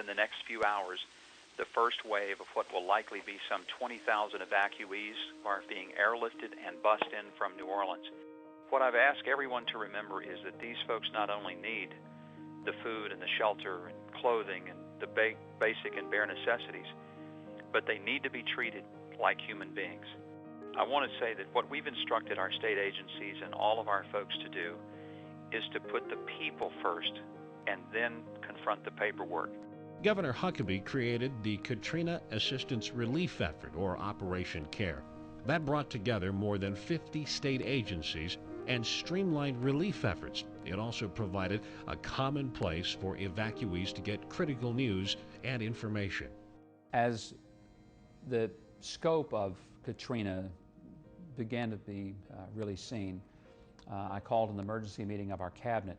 within the next few hours, the first wave of what will likely be some 20,000 evacuees are being airlifted and bussed in from New Orleans. What I've asked everyone to remember is that these folks not only need the food and the shelter and clothing and the basic and bare necessities, but they need to be treated like human beings. I want to say that what we've instructed our state agencies and all of our folks to do is to put the people first and then confront the paperwork. Governor Huckabee created the Katrina Assistance Relief Effort, or Operation CARE. That brought together more than 50 state agencies and streamlined relief efforts. It also provided a common place for evacuees to get critical news and information. As the scope of Katrina began to be really seen, I called an emergency meeting of our cabinet.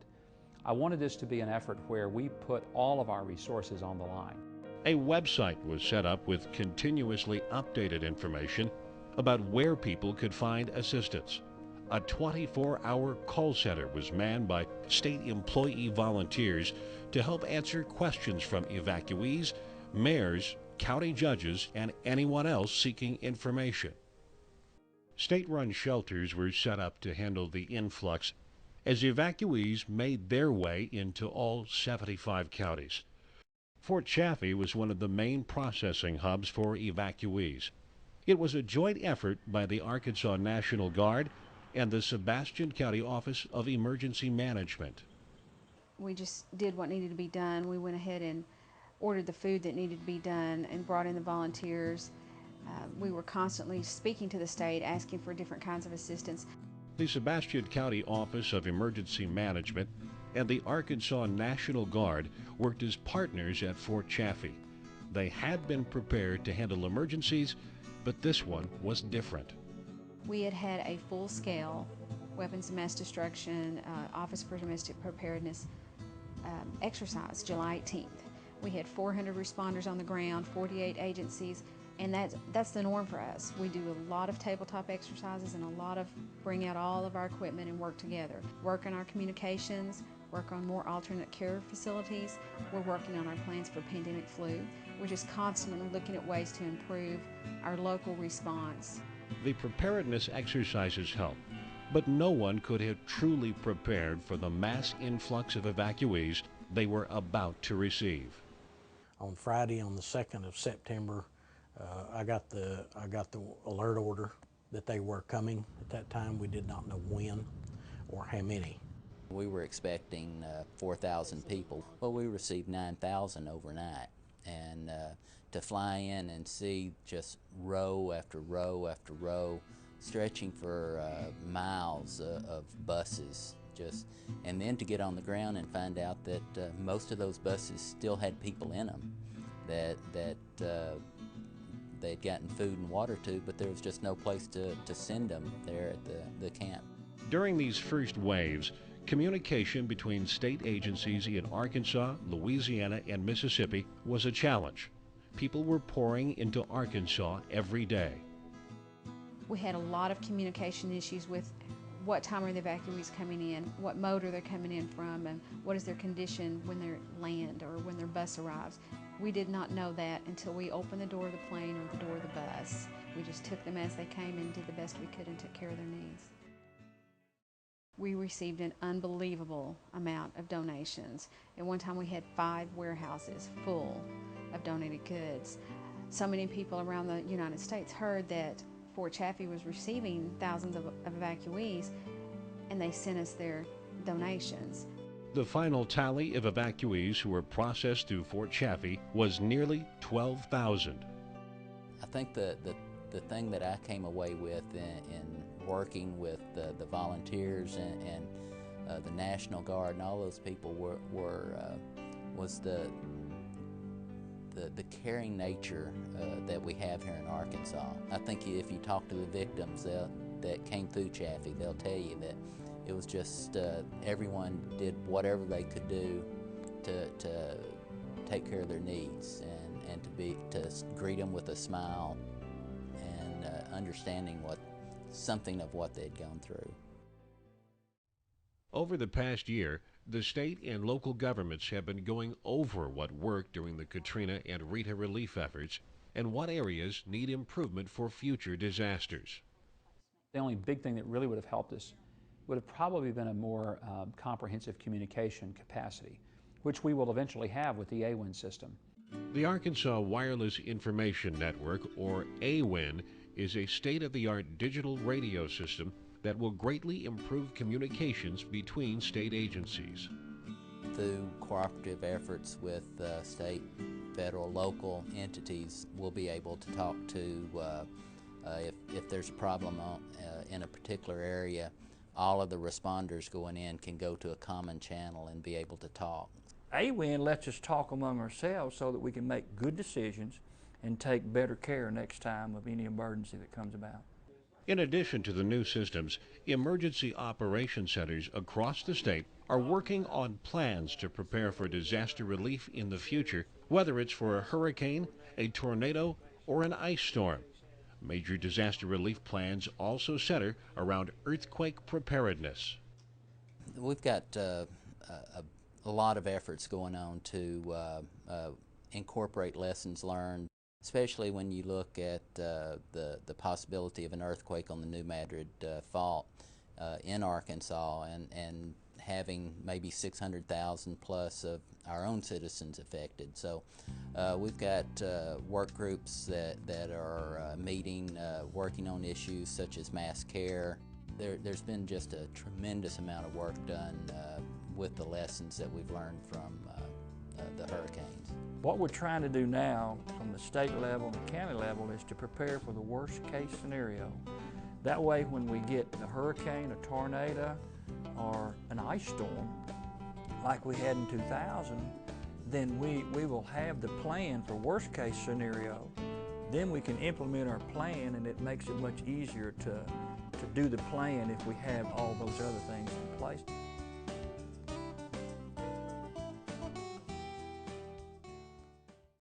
I wanted this to be an effort where we put all of our resources on the line. A website was set up with continuously updated information about where people could find assistance. A 24-hour call center was manned by state employee volunteers to help answer questions from evacuees, mayors, county judges, and anyone else seeking information. State-run shelters were set up to handle the influx as evacuees made their way into all 75 counties. Fort Chaffee was one of the main processing hubs for evacuees. It was a joint effort by the Arkansas National Guard and the Sebastian County Office of Emergency Management. We just did what needed to be done. We went ahead and ordered the food that needed to be done and brought in the volunteers. We were constantly speaking to the state, asking for different kinds of assistance. The Sebastian County Office of Emergency Management and the Arkansas National Guard worked as partners at Fort Chaffee. They had been prepared to handle emergencies, but this one was different. We had had a full-scale weapons of mass destruction, Office for Domestic Preparedness exercise, July 18th. We had 400 responders on the ground, 48 agencies, and that's the norm for us. We do a lot of tabletop exercises and a lot of bring out all of our equipment and work together. Work on our communications, work on more alternate care facilities. We're working on our plans for pandemic flu. We're just constantly looking at ways to improve our local response. The preparedness exercises helped, but no one could have truly prepared for the mass influx of evacuees they were about to receive. On Friday, on the 2nd of September, I got the alert order that they were coming. At that time, we did not know when or how many. We were expecting 4,000 people. Well, we received 9,000 overnight, and to fly in and see just row after row after row, stretching for miles of buses, and then to get on the ground and find out that most of those buses still had people in them that they'd gotten food and water to, but there was just no place to send them there at the camp. During these first waves, communication between state agencies in Arkansas, Louisiana, and Mississippi was a challenge. People were pouring into Arkansas every day. We had a lot of communication issues with what time are the evacuees coming in, what mode are they coming in from, and what is their condition when they land or when their bus arrives. We did not know that until we opened the door of the plane or the door of the bus. We just took them as they came and did the best we could and took care of their needs. We received an unbelievable amount of donations. At one time we had 5 warehouses full of donated goods. So many people around the United States heard that Fort Chaffee was receiving thousands of evacuees, and they sent us their donations. The final tally of evacuees who were processed through Fort Chaffee was nearly 12,000. I think the thing that I came away with in working with the volunteers and the National Guard and all those people was the caring nature that we have here in Arkansas. I think if you talk to the victims that came through Chaffee, they'll tell you that it was just everyone did whatever they could do to take care of their needs and to greet them with a smile and understanding something of what they'd gone through. Over the past year, The state and local governments have been going over what worked during the Katrina and Rita relief efforts and what areas need improvement for future disasters. The only big thing that really would have helped us would have probably been a more comprehensive communication capacity, which we will eventually have with the AWIN system. The Arkansas Wireless Information Network, or AWIN, is a state-of-the-art digital radio system that will greatly improve communications between state agencies. Through cooperative efforts with state, federal, local entities, we'll be able to talk to, if there's a problem in a particular area, all of the responders going in can go to a common channel and be able to talk. AWIN lets us talk among ourselves so that we can make good decisions and take better care next time of any emergency that comes about. In addition to the new systems, emergency operation centers across the state are working on plans to prepare for disaster relief in the future, whether it's for a hurricane, a tornado, or an ice storm. Major disaster relief plans also center around earthquake preparedness. We've got a lot of efforts going on to incorporate lessons learned, especially when you look at the possibility of an earthquake on the New Madrid Fault in Arkansas, and having maybe 600,000 plus of our own citizens affected. So we've got work groups that are meeting, working on issues such as mass care. There's been just a tremendous amount of work done with the lessons that we've learned from the hurricanes. What we're trying to do now from the state level and the county level is to prepare for the worst case scenario. That way when we get a hurricane, a tornado, or an ice storm like we had in 2000, then we will have the plan for worst case scenario. Then we can implement our plan, and it makes it much easier to do the plan if we have all those other things in place.